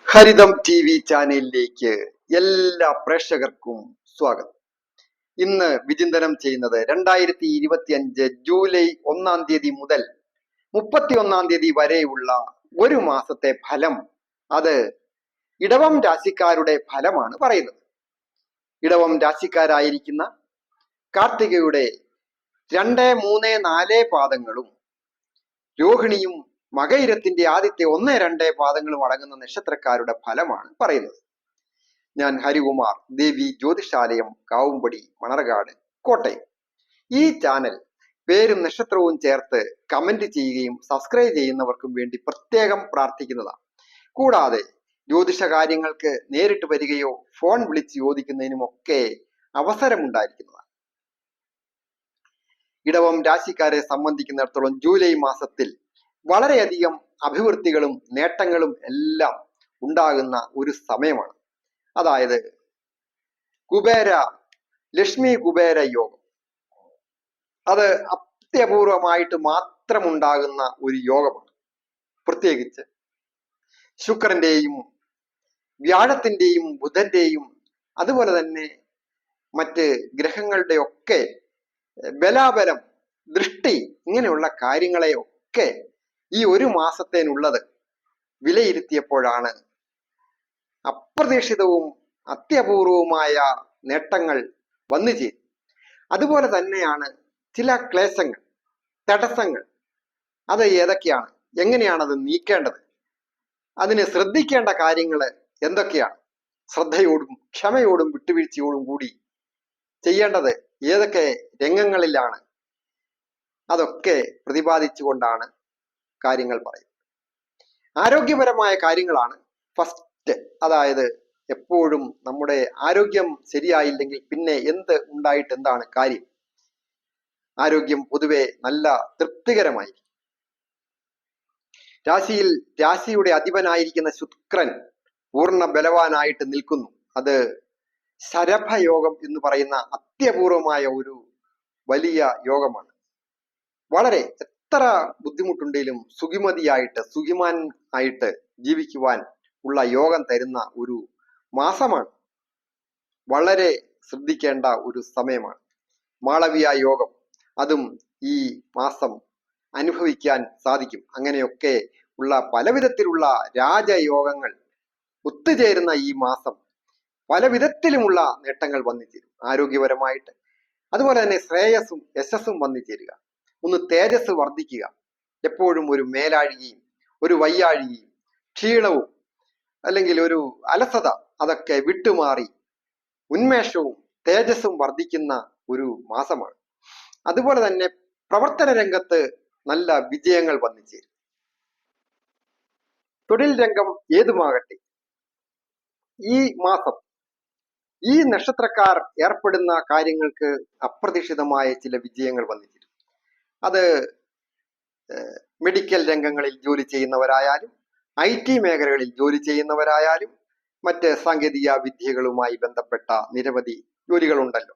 ഹരിതം T V ചാനലിലേക്ക് എല്ലാ പ്രേക്ഷകർക്കും സ്വാഗതം. ഇന്ന് വിചിന്തനം ചെയ്യുന്നത് 2025 ജൂലൈ 1 തീയതി മുതൽ 31 തീയതി വരെയുള്ള ഒരു മാസത്തെ ഫലം. അത് ഇടവം രാശിക്കാരുടെ ഫലമാണ് പറയുന്നത്. ഇടവം രാശിക്കാരായിരിക്കുന്ന കാർത്തികയുടെ 2, 3, 4 പാദങ്ങളും രോഹിണിയും മകയിരത്തിന്റെ ആദ്യത്തെ 1, 2 പാദങ്ങളും അടങ്ങുന്ന നക്ഷത്രക്കാരുടെ ഫലമാണ് പറയുന്നത്. ഞാൻ ഹരികുമാർ, ദേവി ജ്യോതിഷാലയം, കാവുംപടി, മണർകാട്, കോട്ടയം. ഈ ചാനൽ പേരും നക്ഷത്രവും ചേർത്ത് കമന്റ് ചെയ്യുകയും സബ്സ്ക്രൈബ് ചെയ്യുന്നവർക്കും വേണ്ടി പ്രത്യേകം പ്രാർത്ഥിക്കുന്നതാണ്. കൂടാതെ ജ്യോതിഷ കാര്യങ്ങൾക്ക് നേരിട്ട് വരികയോ ഫോൺ വിളിച്ച് ചോദിക്കുന്നതിനുമൊക്കെ അവസരമുണ്ടായിരിക്കുന്നതാണ്. ഇടവം രാശിക്കാരെ സംബന്ധിക്കുന്നിടത്തോളം ജൂലൈ മാസത്തിൽ വളരെയധികം അഭിവൃദ്ധികളും നേട്ടങ്ങളും എല്ലാം ഉണ്ടാകുന്ന ഒരു സമയമാണ്. അതായത് ലക്ഷ്മി കുബേര യോഗം. അത് അത്യപൂർവമായിട്ട് മാത്രം ഉണ്ടാകുന്ന ഒരു യോഗമാണ്. പ്രത്യേകിച്ച് ശുക്രന്റെയും വ്യാഴത്തിന്റെയും ബുധന്റെയും അതുപോലെ തന്നെ മറ്റ് ഗ്രഹങ്ങളുടെ ഒക്കെ ബലാബലം, ദൃഷ്ടി, ഇങ്ങനെയുള്ള കാര്യങ്ങളെയൊക്കെ ഈ ഒരു മാസത്തേനുള്ളത് വിലയിരുത്തിയപ്പോഴാണ് അപ്രതീക്ഷിതവും അത്യപൂർവവുമായ നേട്ടങ്ങൾ വന്നു ചേരും. അതുപോലെ തന്നെയാണ് ചില ക്ലേശങ്ങൾ, തടസ്സങ്ങൾ. അത് ഏതൊക്കെയാണ്, എങ്ങനെയാണ് അത് നീക്കേണ്ടത്, അതിന് ശ്രദ്ധിക്കേണ്ട കാര്യങ്ങൾ എന്തൊക്കെയാണ്, ശ്രദ്ധയോടും ക്ഷമയോടും വിട്ടുവീഴ്ചയോടും കൂടി ചെയ്യേണ്ടത് ഏതൊക്കെ രംഗങ്ങളിലാണ്, അതൊക്കെ പ്രതിപാദിച്ചുകൊണ്ടാണ് കാര്യങ്ങൾ പറയുന്നത്. ആരോഗ്യപരമായ കാര്യങ്ങളാണ് ഫസ്റ്റ്. അതായത് എപ്പോഴും നമ്മുടെ ആരോഗ്യം ശരിയായില്ലെങ്കിൽ പിന്നെ ഉണ്ടായിട്ട് എന്താണ് കാര്യം? ആരോഗ്യം പൊതുവെ നല്ല തൃപ്തികരമായിരിക്കും. രാശിയുടെ അധിപനായിരിക്കുന്ന ശുക്രൻ പൂർണ്ണ ബലവാനായിട്ട് നിൽക്കുന്നു. അത് ശരഭയോഗം എന്ന് പറയുന്ന അത്യപൂർവമായ ഒരു വലിയ യോഗമാണ്. വളരെ എത്ര ബുദ്ധിമുട്ടുണ്ടെങ്കിലും സുഖിമാൻ ആയിട്ട് ജീവിക്കുവാൻ ഉള്ള യോഗം തരുന്ന ഒരു മാസമാണ്. വളരെ ശ്രദ്ധിക്കേണ്ട ഒരു സമയമാണ്. മാളവിയ യോഗം, അതും ഈ മാസം അനുഭവിക്കാൻ സാധിക്കും. അങ്ങനെയൊക്കെ ഉള്ള പലവിധത്തിലുള്ള രാജയോഗങ്ങൾ ഒത്തുചേരുന്ന ഈ മാസം പല വിധത്തിലുമുള്ള നേട്ടങ്ങൾ വന്നു ചേരും ആരോഗ്യപരമായിട്ട്. അതുപോലെ തന്നെ ശ്രേയസ്സും യശസ്സും വന്നു ചേരുക, ഒന്ന് തേജസ് വർദ്ധിക്കുക, എപ്പോഴും ഒരു മേലാഴികയും ഒരു വയ്യാഴികയും ക്ഷീണവും അല്ലെങ്കിൽ ഒരു അലസത അതൊക്കെ വിട്ടുമാറി ഉന്മേഷവും തേജസ്സും വർദ്ധിക്കുന്ന ഒരു മാസമാണ്. അതുപോലെ തന്നെ പ്രവർത്തന രംഗത്ത് നല്ല വിജയങ്ങൾ വന്നു ചേരും. തൊഴിൽ രംഗം ഏതുമാകട്ടെ, ഈ മാസം ഈ നക്ഷത്രക്കാർ ഏർപ്പെടുന്ന കാര്യങ്ങൾക്ക് അപ്രതീക്ഷിതമായ ചില വിജയങ്ങൾ വന്നു ചേരും. അത് മെഡിക്കൽ രംഗങ്ങളിൽ ജോലി ചെയ്യുന്നവരായാലും IT മേഖലകളിൽ ജോലി ചെയ്യുന്നവരായാലും മറ്റ് സാങ്കേതിക വിദ്യകളുമായി ബന്ധപ്പെട്ട നിരവധി ജോലികളുണ്ടല്ലോ,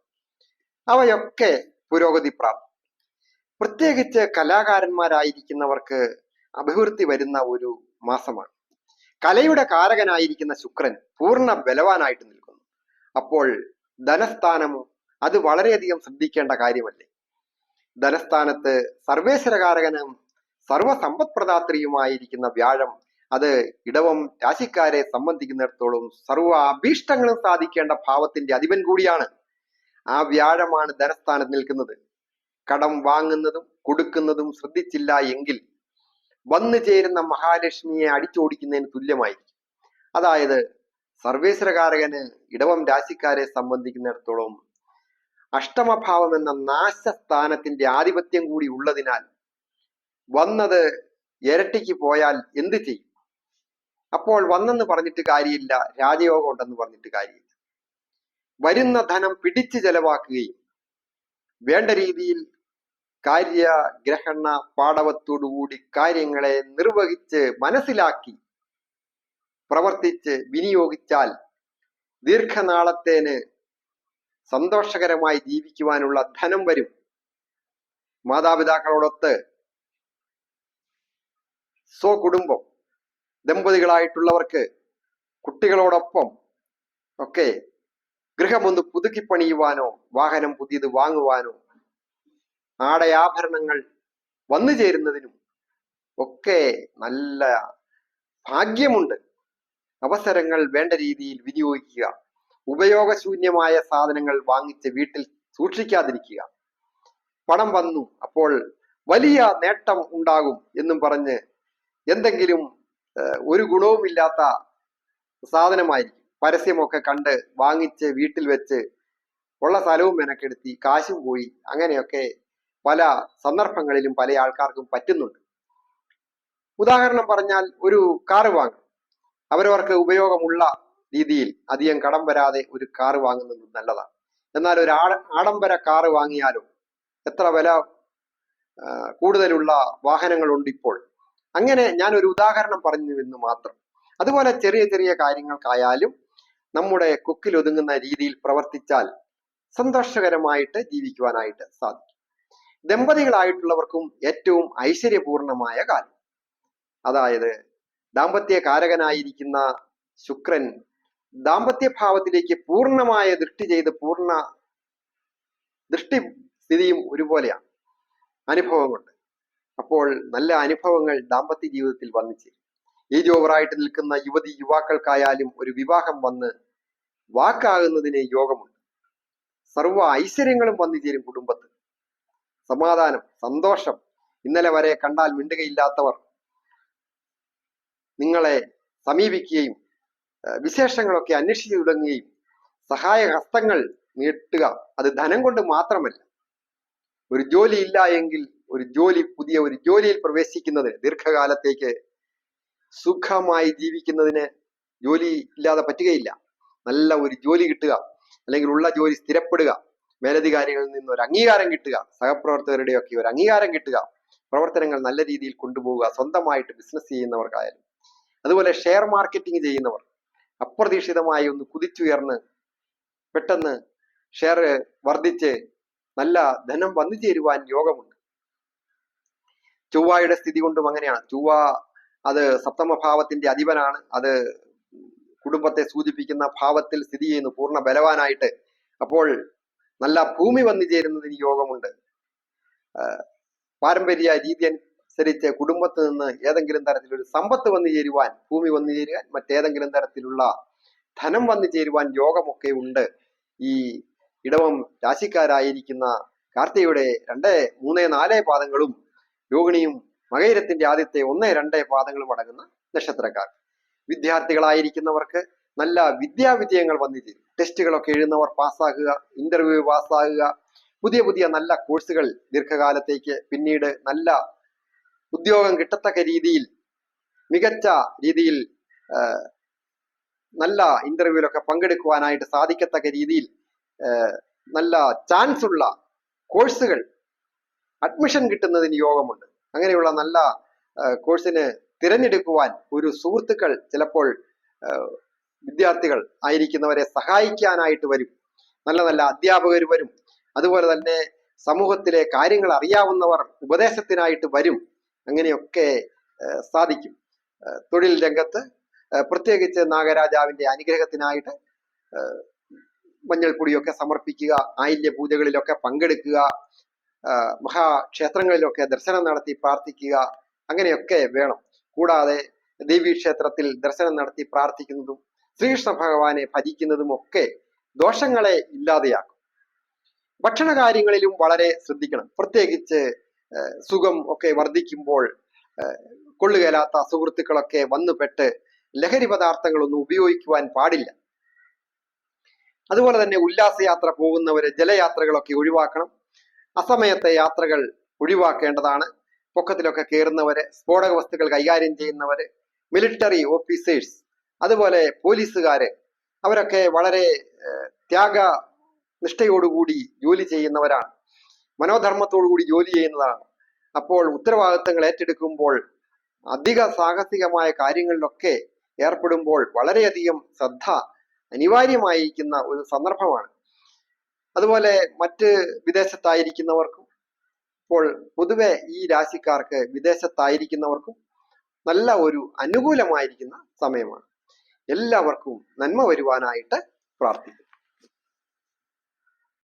അവയൊക്കെ പുരോഗതി പ്രാപ്തി. പ്രത്യേകിച്ച് കലാകാരന്മാരായിരിക്കുന്നവർക്ക് അഭിവൃദ്ധി വരുന്ന ഒരു മാസമാണ്. കലയുടെ കാരകനായിരിക്കുന്ന ശുക്രൻ പൂർണ്ണ ബലവാനായിട്ട് നിൽക്കുന്നു. അപ്പോൾ ധനസ്ഥാനമോ അത് വളരെയധികം ശ്രദ്ധിക്കേണ്ട കാര്യമല്ലേ. ധനസ്ഥാനത്ത് സർവേശ്വരകാരകനും സർവസമ്പത്പ്രദാത്രിയുമായിരിക്കുന്ന വ്യാഴം, അത് ഇടവം രാശിക്കാരെ സംബന്ധിക്കുന്നിടത്തോളം സർവ അഭീഷ്ടങ്ങളും സാധിക്കേണ്ട ഭാവത്തിന്റെ അധിപൻ കൂടിയാണ്. ആ വ്യാഴമാണ് ധനസ്ഥാനത്ത് നിൽക്കുന്നത്. കടം വാങ്ങുന്നതും കൊടുക്കുന്നതും ശ്രദ്ധിച്ചില്ല എങ്കിൽ വന്നു ചേരുന്ന മഹാലക്ഷ്മിയെ അടിച്ചോടിക്കുന്നതിന് തുല്യമായിരിക്കും. അതായത് സർവേശ്വരകാരകന് ഇടവം രാശിക്കാരെ സംബന്ധിക്കുന്നിടത്തോളം അഷ്ടമഭാവം എന്ന നാശസ്ഥാനത്തിന്റെ ആധിപത്യം കൂടി ഉള്ളതിനാൽ വന്നത് ഇരട്ടിക്ക് പോയാൽ എന്ത് ചെയ്യും? അപ്പോൾ വന്നെന്ന് പറഞ്ഞിട്ട് കാര്യമില്ല, രാജയോഗം ഉണ്ടെന്ന് പറഞ്ഞിട്ട് കാര്യമില്ല. വരുന്ന ധനം പിടിച്ചു ചെലവാക്കുകയും വേണ്ട രീതിയിൽ കാര്യഗ്രഹണ പാടവത്തോടുകൂടി കാര്യങ്ങളെ നിർവഹിച്ച് മനസ്സിലാക്കി പ്രവർത്തിച്ച് വിനിയോഗിച്ചാൽ ദീർഘനാളത്തേന് സന്തോഷകരമായി ജീവിക്കുവാനുള്ള ധനം വരും. മാതാപിതാക്കളോടൊത്ത് സ്വകുടുംബം ദമ്പതികളായിട്ടുള്ളവർക്ക് കുട്ടികളോടൊപ്പം ഒക്കെ ഗൃഹമൊന്ന് പുതുക്കി പണിയുവാനോ വാഹനം പുതിയത് വാങ്ങുവാനോ ആടയാഭരണങ്ങൾ വന്നു ചേരുന്നതിനും ഒക്കെ നല്ല ഭാഗ്യമുണ്ട്. അവസരങ്ങൾ വേണ്ട രീതിയിൽ വിനിയോഗിക്കുക. ഉപയോഗശൂന്യമായ സാധനങ്ങൾ വാങ്ങിച്ച് വീട്ടിൽ സൂക്ഷിക്കാതിരിക്കുക. പണം വന്നു അപ്പോൾ വലിയ നേട്ടം ഉണ്ടാകും എന്നും പറഞ്ഞ് എന്തെങ്കിലും ഒരു ഗുണവുമില്ലാത്ത സാധനമായിരിക്കും പരസ്യമൊക്കെ കണ്ട് വാങ്ങിച്ച് വീട്ടിൽ വെച്ച് ഉള്ള സ്ഥലവും മെനക്കെടുത്തി കാശും പോയി. അങ്ങനെയൊക്കെ പല സന്ദർഭങ്ങളിലും പല ആൾക്കാർക്കും പറ്റുന്നുണ്ട്. ഉദാഹരണം പറഞ്ഞാൽ ഒരു കാറ് വാങ്ങും. അവരവർക്ക് ഉപയോഗമുള്ള രീതിയിൽ അധികം കടം വരാതെ ഒരു കാറ് വാങ്ങുന്നത് നല്ലതാണ്. എന്നാൽ ഒരു ആഡംബര കാറ് വാങ്ങിയാലോ എത്ര വില കൂടുതലുള്ള വാഹനങ്ങളുണ്ട് ഇപ്പോൾ. അങ്ങനെ ഞാൻ ഒരു ഉദാഹരണം പറഞ്ഞു എന്ന് മാത്രം. അതുപോലെ ചെറിയ ചെറിയ കാര്യങ്ങൾക്കായാലും നമ്മുടെ കൊക്കിലൊതുങ്ങുന്ന രീതിയിൽ പ്രവർത്തിച്ചാൽ സന്തോഷകരമായിട്ട് ജീവിക്കുവാനായിട്ട് സാധിക്കും. ദമ്പതികളായിട്ടുള്ളവർക്കും ഏറ്റവും ഐശ്വര്യപൂർണമായ കാലം, അതായത് ദാമ്പത്യ കാരകനായിരിക്കുന്ന ശുക്രൻ ദാമ്പത്യ ഭാവത്തിലേക്ക് പൂർണ്ണമായ ദൃഷ്ടി ചെയ്ത് പൂർണ്ണ ദൃഷ്ടി സ്ഥിതിയും ഒരുപോലെയാണ് അനുഭവം കൊണ്ട്. അപ്പോൾ നല്ല അനുഭവങ്ങൾ ദാമ്പത്യ ജീവിതത്തിൽ വന്നു ചേരും. ഏജ് ഓവറായിട്ട് നിൽക്കുന്ന യുവതി യുവാക്കൾക്കായാലും ഒരു വിവാഹം വന്ന് വാക്കാകുന്നതിന് യോഗമുണ്ട്. സർവ്വ ഐശ്വര്യങ്ങളും വന്നു ചേരും കുടുംബത്തിൽ. സമാധാനം, സന്തോഷം. ഇന്നലെ വരെ കണ്ടാൽ മിണ്ടുകയില്ലാത്തവർ നിങ്ങളെ സമീപിക്കുകയും വിശേഷങ്ങളൊക്കെ അന്വേഷിച്ചു തുടങ്ങുകയും സഹായ ഹസ്തങ്ങൾ നീട്ടുക. അത് ധനം കൊണ്ട് മാത്രമല്ല. ഒരു ജോലി ഇല്ല എങ്കിൽ പുതിയ ഒരു ജോലിയിൽ പ്രവേശിക്കുന്നത് ദീർഘകാലത്തേക്ക് സുഖമായി ജീവിക്കുന്നതിന് ജോലി ഇല്ലാതെ പറ്റുകയില്ല. നല്ല ഒരു ജോലി കിട്ടുക, അല്ലെങ്കിൽ ഉള്ള ജോലി സ്ഥിരപ്പെടുക, മേലധികാരികളിൽ നിന്ന് ഒരു അംഗീകാരം കിട്ടുക, സഹപ്രവർത്തകരുടെയൊക്കെ ഒരു അംഗീകാരം കിട്ടുക, പ്രവർത്തനങ്ങൾ നല്ല രീതിയിൽ കൊണ്ടുപോവുക. സ്വന്തമായിട്ട് ബിസിനസ് ചെയ്യുന്നവർക്കായാലും അതുപോലെ ഷെയർ മാർക്കറ്റിംഗ് ചെയ്യുന്നവർ അപ്രതീക്ഷിതമായി ഒന്ന് കുതിച്ചുയർന്ന് പെട്ടെന്ന് ഷെയർ വർദ്ധിച്ച് നല്ല ധനം വന്നു ചേരുവാൻ യോഗമുണ്ട്. ചൊവ്വയുടെ സ്ഥിതി കൊണ്ടും അങ്ങനെയാണ്. ചൊവ്വ അത് സപ്തമഭാവത്തിന്റെ അധിപനാണ്. അത് കുടുംബത്തെ സൂചിപ്പിക്കുന്ന ഭാവത്തിൽ സ്ഥിതി ചെയ്യുന്നു പൂർണ്ണ ബലവാനായിട്ട്. അപ്പോൾ നല്ല ഭൂമി വന്നു ചേരുന്നതിന് യോഗമുണ്ട്. പാരമ്പര്യ രീതി അനുസരിച്ച് കുടുംബത്ത് നിന്ന് ഏതെങ്കിലും തരത്തിലൊരു സമ്പത്ത് വന്നു ചേരുവാൻ, ഭൂമി വന്നു ചേരുവാൻ, മറ്റേതെങ്കിലും തരത്തിലുള്ള ധനം വന്നു ചേരുവാൻ യോഗമൊക്കെ ഉണ്ട്. ഈ ഇടവം രാശിക്കാരായിരിക്കുന്ന കാർത്തികയുടെ 2, 3, 4 പാദങ്ങളും രോഹിണിയും മകയിരത്തിന്റെ ആദ്യത്തെ 1, 2 പാദങ്ങളും അടങ്ങുന്ന നക്ഷത്രക്കാർ. വിദ്യാർത്ഥികളായിരിക്കുന്നവർക്ക് നല്ല വിദ്യാവിജയങ്ങൾ വന്നു ചേരും. ടെസ്റ്റുകളൊക്കെ എഴുതുന്നവർ പാസ്സാകുക, ഇന്റർവ്യൂ പാസ്സാകുക, പുതിയ പുതിയ നല്ല കോഴ്സുകൾ ദീർഘകാലത്തേക്ക് പിന്നീട് നല്ല ഉദ്യോഗം കിട്ടത്തക്ക രീതിയിൽ, മികച്ച രീതിയിൽ നല്ല ഇന്റർവ്യൂവിലൊക്കെ പങ്കെടുക്കുവാനായിട്ട് സാധിക്കത്തക്ക രീതിയിൽ നല്ല ചാൻസ് ഉള്ള കോഴ്സുകൾ അഡ്മിഷൻ കിട്ടുന്നതിന് യോഗമുണ്ട്. അങ്ങനെയുള്ള നല്ല കോഴ്സിന് തിരഞ്ഞെടുക്കുവാൻ ഒരു സുഹൃത്തുക്കൾ ചിലപ്പോൾ വിദ്യാർത്ഥികൾ ആയിരിക്കുന്നവരെ സഹായിക്കാനായിട്ട് വരും. നല്ല നല്ല അധ്യാപകർ വരും. അതുപോലെ തന്നെ സമൂഹത്തിലെ കാര്യങ്ങൾ അറിയാവുന്നവർ ഉപദേശത്തിനായിട്ട് വരും. അങ്ങനെയൊക്കെ സാധിക്കും. തൊഴിൽ രംഗത്ത് പ്രത്യേകിച്ച് നാഗരാജാവിന്റെ അനുഗ്രഹത്തിനായിട്ട് മഞ്ഞൾപ്പൊടിയൊക്കെ സമർപ്പിക്കുക, ആയില്യ പൂജകളിലൊക്കെ പങ്കെടുക്കുക, മഹാക്ഷേത്രങ്ങളിലൊക്കെ ദർശനം നടത്തി പ്രാർത്ഥിക്കുക, അങ്ങനെയൊക്കെ വേണം. കൂടാതെ ദേവീക്ഷേത്രത്തിൽ ദർശനം നടത്തി പ്രാർത്ഥിക്കുന്നതും ശ്രീകൃഷ്ണ ഭഗവാനെ ഭജിക്കുന്നതും ഒക്കെ ദോഷങ്ങളെ ഇല്ലാതെയാക്കും. ഭക്ഷണ കാര്യങ്ങളിലും വളരെ ശ്രദ്ധിക്കണം. പ്രത്യേകിച്ച് സുഖം ഒക്കെ വർദ്ധിക്കുമ്പോൾ കൊള്ളുകേലാത്ത സുഹൃത്തുക്കളൊക്കെ വന്നുപെട്ട് ലഹരി പദാർത്ഥങ്ങളൊന്നും ഉപയോഗിക്കുവാൻ പാടില്ല. അതുപോലെ തന്നെ ഉല്ലാസയാത്ര പോകുന്നവര് ജലയാത്രകളൊക്കെ ഒഴിവാക്കണം. അസമയത്തെ യാത്രകൾ ഒഴിവാക്കേണ്ടതാണ്. പൊക്കത്തിലൊക്കെ കയറുന്നവര്, സ്ഫോടക വസ്തുക്കൾ കൈകാര്യം ചെയ്യുന്നവര്, മിലിറ്ററി ഓഫീസേഴ്സ്, അതുപോലെ പോലീസുകാര്, അവരൊക്കെ വളരെ ത്യാഗനിഷ്ഠയോടുകൂടി ജോലി ചെയ്യുന്നവരാണ്. മനോധർമ്മത്തോടുകൂടി ജോലി ചെയ്യുന്നതാണ്. അപ്പോൾ ഉത്തരവാദിത്തങ്ങൾ ഏറ്റെടുക്കുമ്പോൾ അധിക സാഹസികമായ കാര്യങ്ങളിലൊക്കെ ഏർപ്പെടുമ്പോൾ വളരെയധികം ശ്രദ്ധ അനിവാര്യമായിരിക്കുന്ന ഒരു സന്ദർഭമാണ്. അതുപോലെ മറ്റ് വിദേശത്തായിരിക്കുന്നവർക്കും, ഇപ്പോൾ പൊതുവെ ഈ രാശിക്കാർക്ക് വിദേശത്തായിരിക്കുന്നവർക്കും നല്ല ഒരു അനുകൂലമായിരിക്കുന്ന സമയമാണ്. എല്ലാവർക്കും നന്മ വരുവാനായിട്ട് പ്രാർത്ഥിക്കുന്നു.